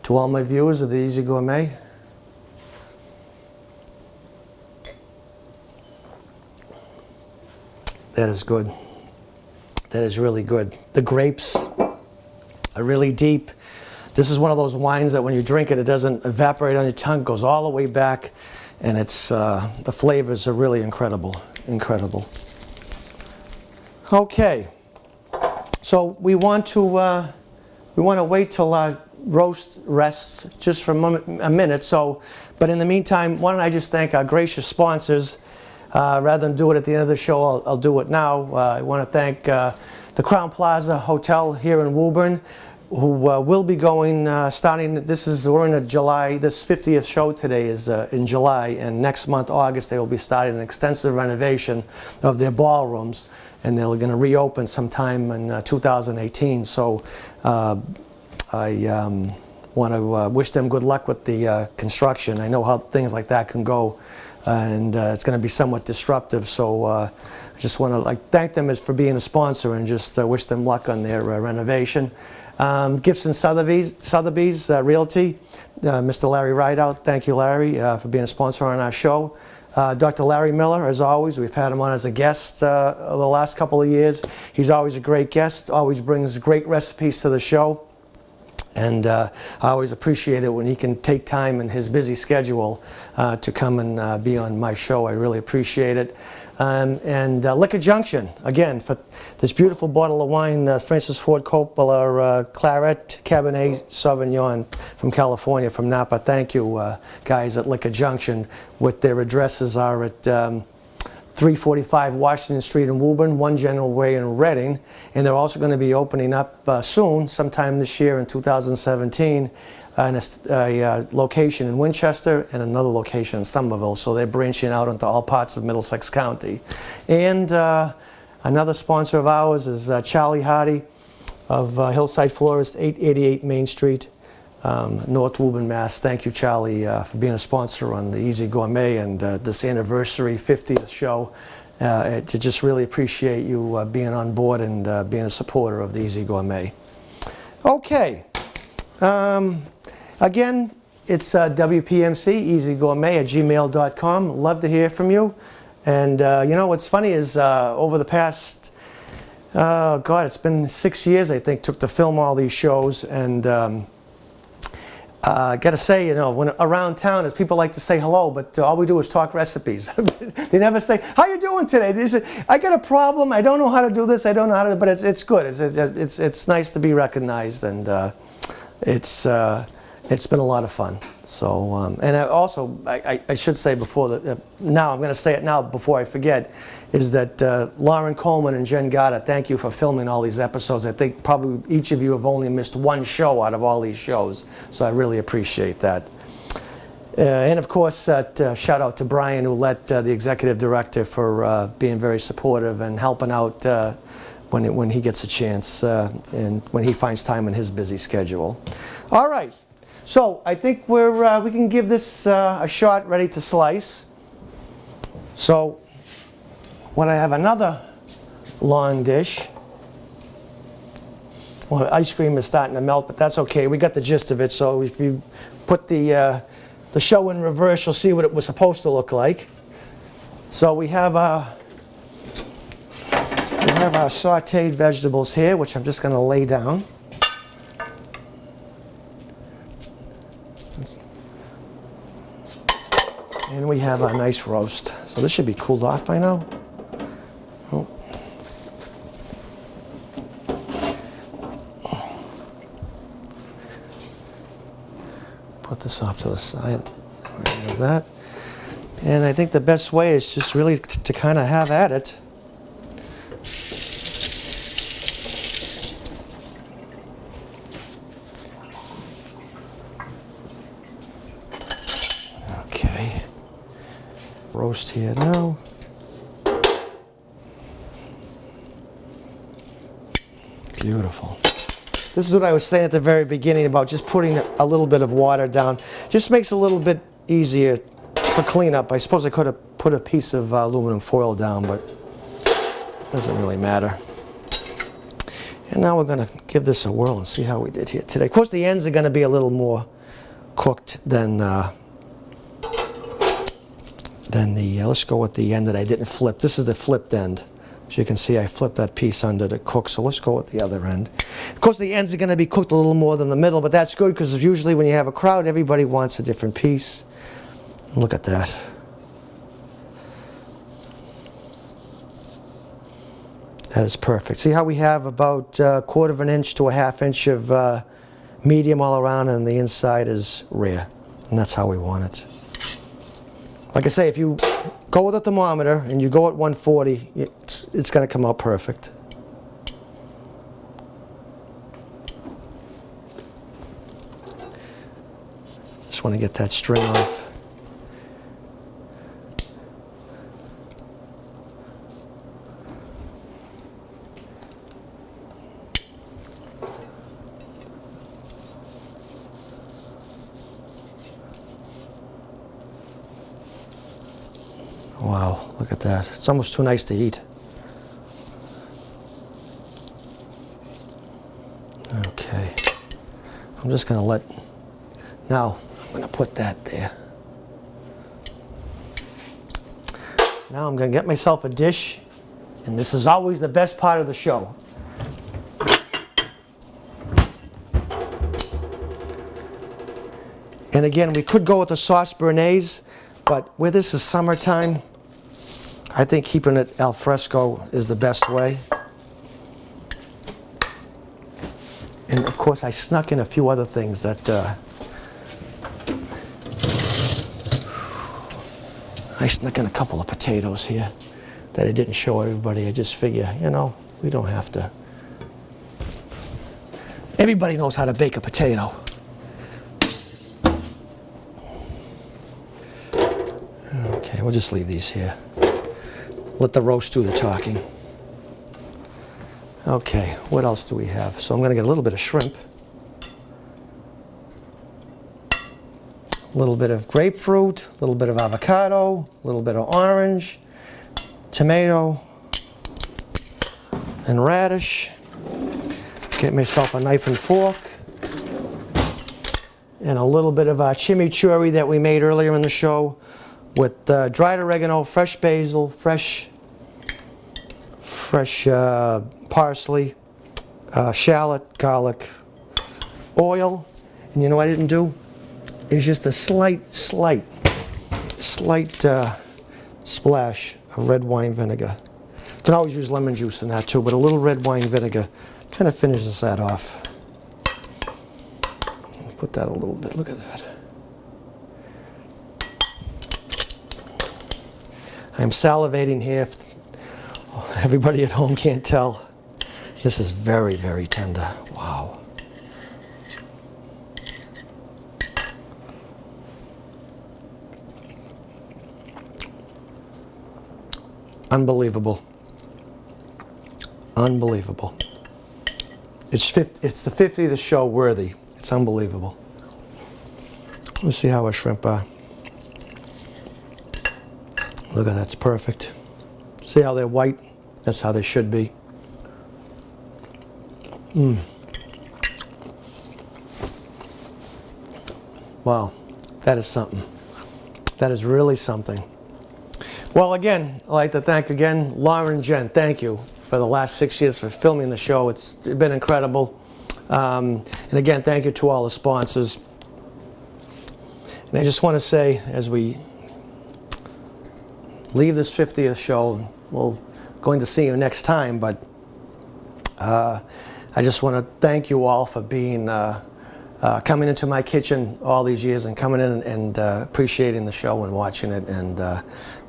To all my viewers of the Easy Gourmet, that is good. That is really good. The grapes are really deep. This is one of those wines that when you drink it, it doesn't evaporate on your tongue, goes all the way back, and it's the flavors are really incredible, incredible. Okay, so we want to wait till our roast rests just for a minute. So, but in the meantime, why don't I just thank our gracious sponsors? Rather than do it at the end of the show, I'll do it now. I want to thank the Crown Plaza Hotel here in Woburn, who will be going starting. We're in July. This 50th show today is in July, and next month, August, they will be starting an extensive renovation of their ballrooms, and they're going to reopen sometime in 2018. So I want to wish them good luck with the construction. I know how things like that can go, and it's going to be somewhat disruptive. So I just want to thank them for being a sponsor, and just wish them luck on their renovation. Gibson Sotheby's Realty, Mr. Larry Rideout. Thank you, Larry, for being a sponsor on our show. Dr. Larry Miller, as always, we've had him on as a guest over the last couple of years. He's always a great guest, always brings great recipes to the show. And I always appreciate it when he can take time in his busy schedule to come and be on my show. I really appreciate it. And Liquor Junction, again, for this beautiful bottle of wine, Francis Ford Coppola Claret Cabernet Sauvignon from California, from Napa. Thank you, guys at Liquor Junction. What their addresses are at 345 Washington Street in Woburn, 1 General Way in Reading. And they're also going to be opening up soon, sometime this year in 2017, a location in Winchester and another location in Somerville. So they're branching out into all parts of Middlesex County. And another sponsor of ours is Charlie Hardy of Hillside Florist, 888 Main Street, North Woburn, Mass. Thank you, Charlie, for being a sponsor on the Easy Gourmet and this anniversary 50th show. To just really appreciate you being on board and being a supporter of the Easy Gourmet. Okay. Again, it's WPMC, easygourmet@gmail.com. Love to hear from you. And you know, what's funny is over the past, God, it's been 6 years, I think, took to film all these shows. And I got to say, you know, when around town, as people like to say hello, but all we do is talk recipes. They never say, "How you doing today?" They say, "I got a problem. I don't know how to do this. I don't know how to." But it's good. It's nice to be recognized, and it's been a lot of fun. So, and I should say before that, now I'm going to say it now before I forget, is that Lauren Coleman and Jen Goddard, thank you for filming all these episodes. I think probably each of you have only missed one show out of all these shows, so I really appreciate that. And of course, shout out to Brian Ouellette, the executive director, for being very supportive and helping out when he gets a chance and when he finds time in his busy schedule. All right. So I think we can give this a shot, ready to slice. So when I have another long dish, well, ice cream is starting to melt, but that's okay. We got the gist of it. So if you put the show in reverse, you'll see what it was supposed to look like. So we have have our sauteed vegetables here, which I'm just going to lay down. And we have a nice roast. So this should be cooled off by now. Oh. Put this off to the side. Like that. And I think the best way is just really to kind of have at it. Okay. Roast here now. Beautiful. This is what I was saying at the very beginning about just putting a little bit of water down. Just makes it a little bit easier for cleanup. I suppose I could have put a piece of aluminum foil down, but it doesn't really matter. And now we're going to give this a whirl and see how we did here today. Of course, the ends are going to be a little more cooked than the, let's go with the end that I didn't flip. This is the flipped end. As you can see, I flipped that piece under to cook, so let's go with the other end. Of course, the ends are going to be cooked a little more than the middle, but that's good because usually when you have a crowd, everybody wants a different piece. Look at that. That is perfect. See how we have about a 1/4 inch to a 1/2 inch of medium all around, and the inside is rare. And that's how we want it. Like I say, if you go with a thermometer and you go at 140, it's going to come out perfect. Just want to get that string off. Wow, look at that. It's almost too nice to eat. Okay. I'm just going to let... Now, I'm going to put that there. Now I'm going to get myself a dish, and this is always the best part of the show. And again, we could go with the sauce béarnaise, but where this is summertime, I think keeping it al fresco is the best way. And of course, I snuck in a few other things that I snuck in a couple of potatoes here that I didn't show everybody. I just figure, you know, we don't have to. Everybody knows how to bake a potato. Okay, we'll just leave these here. Let the roast do the talking. Okay, what else do we have? So I'm going to get a little bit of shrimp, a little bit of grapefruit, a little bit of avocado, a little bit of orange, tomato, and radish. Get myself a knife and fork, and a little bit of chimichurri that we made earlier in the show with dried oregano, fresh basil, fresh parsley, shallot, garlic, oil, and you know what I didn't do? It's just a slight splash of red wine vinegar. You can always use lemon juice in that too, but a little red wine vinegar kind of finishes that off. Put that a little bit, look at that. I'm salivating here. If everybody at home can't tell. This is very, very tender. Wow. Unbelievable. Unbelievable. It's the 50th show worthy. It's unbelievable. Let's see how our shrimp are. Look at that, it's perfect. See how they're white? That's how they should be. Wow, that is something. That is really something. Well, Well, again, I'd like to thank again Lauren and Jen. Thank you for the last 6 years for filming the show. It's been incredible. And again, thank you to all the sponsors. And I just want to say, as we leave this 50th show, we're going to see you next time, but I just want to thank you all for being coming into my kitchen all these years and coming in and appreciating the show and watching it, and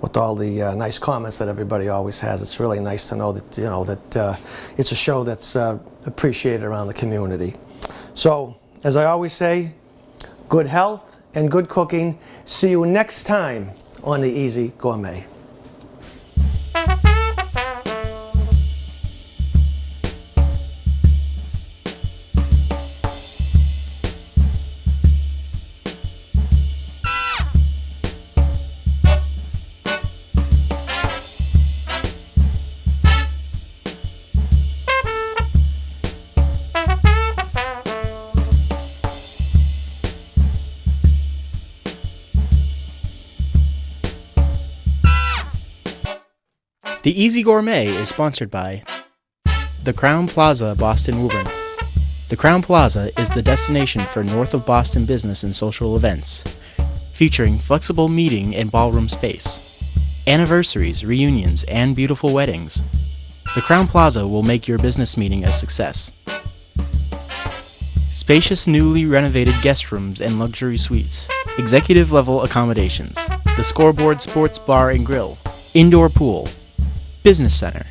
with all the nice comments that everybody always has. It's really nice to know that, that it's a show that's appreciated around the community. So, as I always say, good health and good cooking. See you next time on the Easy Gourmet. The Easy Gourmet is sponsored by the Crown Plaza, Boston Woburn. The Crown Plaza is the destination for north of Boston business and social events, featuring flexible meeting and ballroom space, anniversaries, reunions, and beautiful weddings. The Crown Plaza will make your business meeting a success. Spacious, newly renovated guest rooms and luxury suites, executive level accommodations, the Scoreboard Sports Bar and Grill, indoor pool, business center,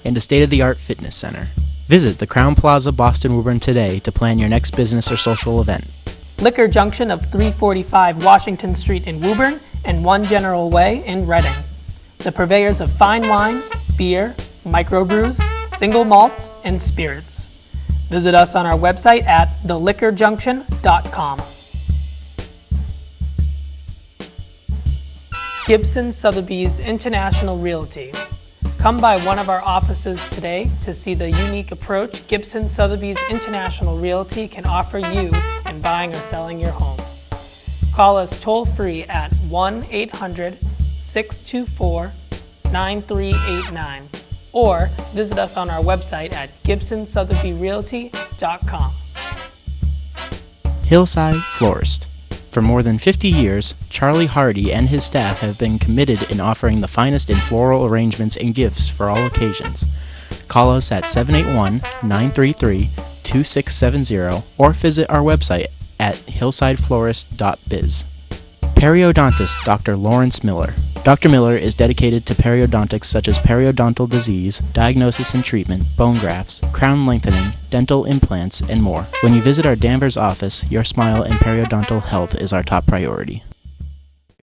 and a state-of-the-art fitness center. Visit the Crown Plaza Boston Woburn today to plan your next business or social event. Liquor junction of 345 Washington Street in Woburn and 1 General Way in Reading. The purveyors of fine wine, beer, microbrews, single malts, and spirits. Visit us on our website at theliquorjunction.com. Gibson Sotheby's International Realty. Come by one of our offices today to see the unique approach Gibson Sotheby's International Realty can offer you in buying or selling your home. Call us toll-free at 1-800-624-9389 or visit us on our website at gibsonsothebyrealty.com. Hillside Florist. For more than 50 years, Charlie Hardy and his staff have been committed in offering the finest in floral arrangements and gifts for all occasions. Call us at 781-933-2670 or visit our website at hillsideflorist.biz. Periodontist Dr. Lawrence Miller. Dr. Miller is dedicated to periodontics such as periodontal disease, diagnosis and treatment, bone grafts, crown lengthening, dental implants, and more. When you visit our Danvers office, your smile and periodontal health is our top priority.